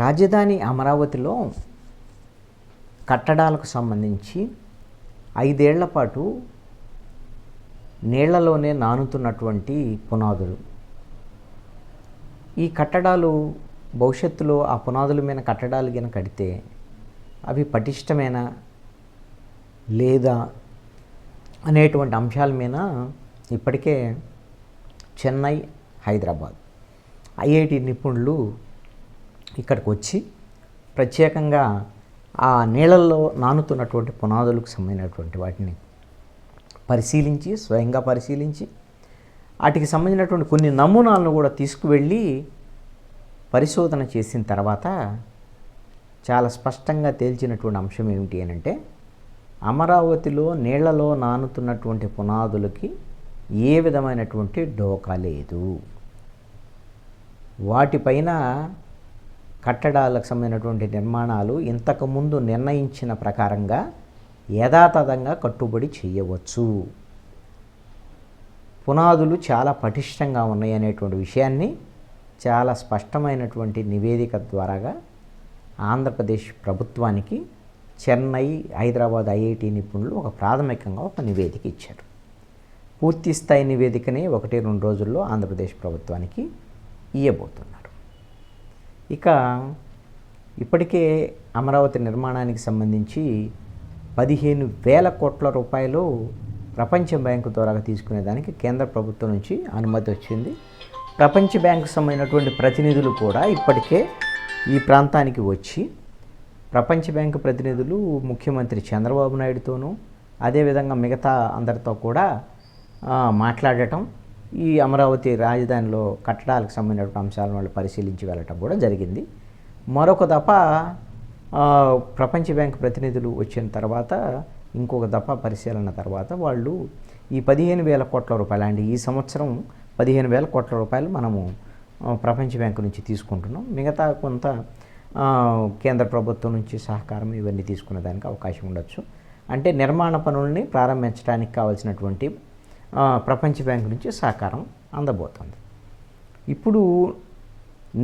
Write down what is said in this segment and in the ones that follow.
రాజధాని అమరావతిలో కట్టడాలకు సంబంధించి 5 ఏళ్ల పాటు నీళ్లలోనే నానుతున్నటువంటి పునాదులు. ఈ కట్టడాలు భవిష్యత్తులో ఆ పునాదుల మీద కట్టడాలు గిన కడితే అవి పటిష్టమేనా లేదా అనేటువంటి అంశాల మీద ఇప్పటికే చెన్నై, హైదరాబాద్ ఐఐటి నిపుణులు ఇక్కడికి వచ్చి ప్రత్యేకంగా ఆ నీళ్ళల్లో నానుతున్నటువంటి పునాదులకు సంబంధించినటువంటి వాటిని పరిశీలించి, స్వయంగా పరిశీలించి వాటికి సంబంధించినటువంటి కొన్ని నమూనాలను కూడా తీసుకువెళ్ళి పరిశోధన చేసిన తర్వాత చాలా స్పష్టంగా తేల్చినటువంటి అంశం ఏమిటి అని అంటే, అమరావతిలో నీళ్లలో నానుతున్నటువంటి పునాదులకి ఏ విధమైనటువంటి డోకా లేదు. వాటిపైన కట్టడాలకు సంబంధించినటువంటి నిర్మాణాలు ఇంతకుముందు నిర్ణయించిన ప్రకారంగా యథాతథంగా కట్టుబడి చేయవచ్చు. పునాదులు చాలా పటిష్టంగా ఉన్నాయి అనేటువంటి విషయాన్ని చాలా స్పష్టమైనటువంటి నివేదిక ద్వారాగా ఆంధ్రప్రదేశ్ ప్రభుత్వానికి చెన్నై, హైదరాబాద్ ఐఐటి నిపుణులు ప్రాథమికంగా ఒక నివేదిక ఇచ్చారు. పూర్తి స్థాయి నివేదికని 1-2 రోజుల్లో ఆంధ్రప్రదేశ్ ప్రభుత్వానికి ఇవ్వబోతున్నారు. ఇక ఇప్పటికే అమరావతి నిర్మాణానికి సంబంధించి 15,000 కోట్ల రూపాయలు ప్రపంచ బ్యాంకు ద్వారా తీసుకునేదానికి కేంద్ర ప్రభుత్వం నుంచి అనుమతి వచ్చింది. ప్రపంచ బ్యాంకు సంబంధించినటువంటి ప్రతినిధులు కూడా ఇప్పటికే ఈ ప్రాంతానికి వచ్చి ప్రపంచ బ్యాంకు ప్రతినిధులు ముఖ్యమంత్రి చంద్రబాబు నాయుడుతోనూ అదేవిధంగా మిగతా అందరితో కూడా మాట్లాడటం, ఈ అమరావతి రాజధానిలో కట్టడాలకు సంబంధించిన అంశాలను వాళ్ళు పరిశీలించి వెళ్ళటం కూడా జరిగింది. మరొక దఫా ప్రపంచ బ్యాంకు ప్రతినిధులు వచ్చిన తర్వాత ఇంకొక దఫా పరిశీలన తర్వాత వాళ్ళు ఈ 15,000 కోట్ల రూపాయలు అండి, ఈ సంవత్సరం 15,000 కోట్ల రూపాయలు మనము ప్రపంచ బ్యాంకు నుంచి తీసుకుంటున్నాం, మిగతా కొంత కేంద్ర ప్రభుత్వం నుంచి సహకారం ఇవన్నీ తీసుకునే దానికి అవకాశం ఉండొచ్చు. అంటే నిర్మాణ పనుల్ని ప్రారంభించడానికి కావాల్సినటువంటి ప్రపంచ బ్యాంకు నుంచి సహకారం అందబోతుంది. ఇప్పుడు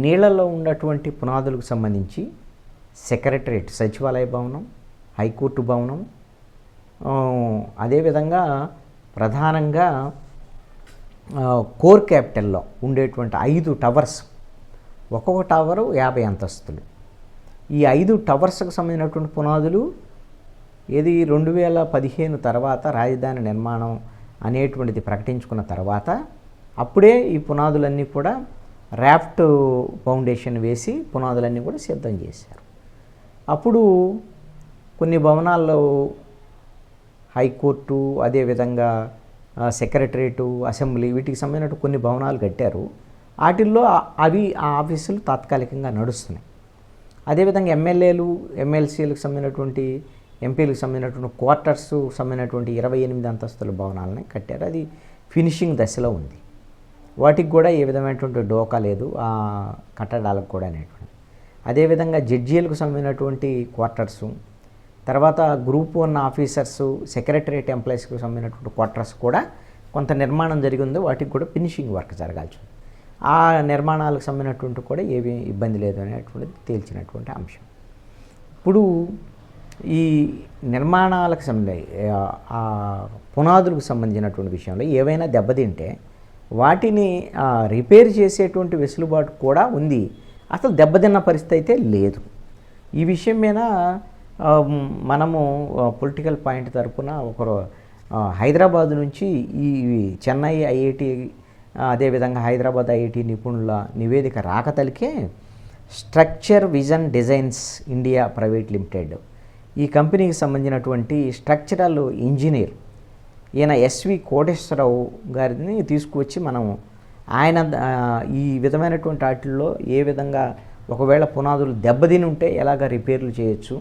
నీళ్లలో ఉన్నటువంటి పునాదులకు సంబంధించి సెక్రటరేట్, సచివాలయ భవనం, హైకోర్టు భవనం, అదేవిధంగా ప్రధానంగా కోర్ క్యాపిటల్లో ఉండేటువంటి 5 టవర్స్, ఒక్కొక్క టవరు 50 అంతస్తులు. ఈ 5 టవర్స్కి సంబంధించినటువంటి పునాదులు 2015 తర్వాత రాజధాని నిర్మాణం అనేటువంటిది ప్రకటించుకున్న తర్వాత అప్పుడే ఈ పునాదులన్నీ కూడా రాఫ్ట్ ఫౌండేషన్ వేసి పునాదులన్నీ కూడా సిద్ధం చేశారు. అప్పుడు కొన్ని భవనాల్లో హైకోర్టు, అదేవిధంగా సెక్రటరేటు, అసెంబ్లీ వీటికి సంబంధించిన కొన్ని భవనాలు కట్టారు. వాటిల్లో ఆ ఆఫీసులు తాత్కాలికంగా నడుస్తున్నాయి. అదేవిధంగా ఎమ్మెల్యేలు, ఎమ్మెల్సీలకు సంబంధించినటువంటి, ఎంపీలకు సంబంధించినటువంటి క్వార్టర్స్ సంబంధించినటువంటి 28 అంతస్తుల భవనాలని కట్టారు. అది ఫినిషింగ్ దశలో ఉంది. వాటికి కూడా ఏ విధమైనటువంటి డోకా లేదు, ఆ కట్టడాలకు కూడా అనేటువంటి. అదేవిధంగా జడ్జీలకు సంబంధించినటువంటి క్వార్టర్సు, తర్వాత గ్రూప్ 1 ఆఫీసర్సు, సెక్రటరేట్ ఎంప్లాయీస్కి సంబంధించినటువంటి క్వార్టర్స్ కూడా కొంత నిర్మాణం జరిగి ఉంది. వాటికి కూడా ఫినిషింగ్ వర్క్ జరగాల్సి ఉంది. ఆ నిర్మాణాలకు సంబంధించినటువంటి కూడా ఏమీ ఇబ్బంది లేదు అనేటువంటిది తేల్చినటువంటి అంశం. ఇప్పుడు ఈ నిర్మాణాలకు ఆ పునాదులకు సంబంధించినటువంటి విషయంలో ఏవైనా దెబ్బతింటే వాటిని రిపేర్ చేసేటువంటి వెసులుబాటు కూడా ఉంది. అసలు దెబ్బతిన్న పరిస్థితి అయితే లేదు. ఈ విషయం మీద మనము పొలిటికల్ పాయింట్ తరపున ఒకరు హైదరాబాద్ నుంచి ఈ చెన్నై ఐఐటి, అదేవిధంగా హైదరాబాద్ ఐఐటి నిపుణుల నివేదిక రాకతలికే structure vision designs India private limited, ఈ కంపెనీకి సంబంధించినటువంటి స్ట్రక్చరల్ ఇంజనీర్ ఈయన ఎస్వి కోటేశ్వరరావు గారిని తీసుకువచ్చి మనం ఆయన ఈ విధమైనటువంటి వాటిల్లో ఏ విధంగా ఒకవేళ పునాదులు దెబ్బతిని ఉంటే ఎలాగ రిపేర్లు చేయొచ్చు,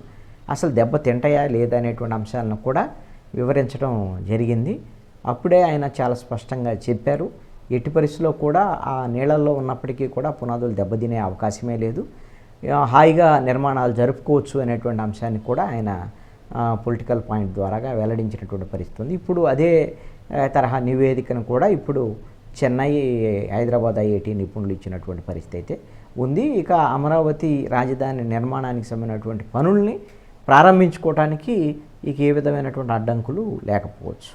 అసలు దెబ్బ తింటాయా లేదా అనేటువంటి అంశాలను కూడా వివరించడం జరిగింది. అప్పుడే ఆయన చాలా స్పష్టంగా చెప్పారు, ఎట్టి పరిస్థితుల్లో కూడా ఆ నీళ్ళల్లో ఉన్నప్పటికీ కూడా పునాదులు దెబ్బతినే అవకాశమే లేదు, హాయిగా నిర్మాణాలు జరుపుకోవచ్చు అనేటువంటి అంశాన్ని కూడా ఆయన పొలిటికల్ పాయింట్ ద్వారాగా వెల్లడించినటువంటి పరిస్థితి ఉంది. ఇప్పుడు అదే తరహా నివేదికను కూడా ఇప్పుడు చెన్నై, హైదరాబాద్ ఐఐటి నిపుణులు ఇచ్చినటువంటి పరిస్థితి అయితే ఉంది. ఇక అమరావతి రాజధాని నిర్మాణానికి సంబంధించినటువంటి పనుల్ని ప్రారంభించుకోవటానికి ఇక ఏ విధమైనటువంటి అడ్డంకులు లేకపోవచ్చు.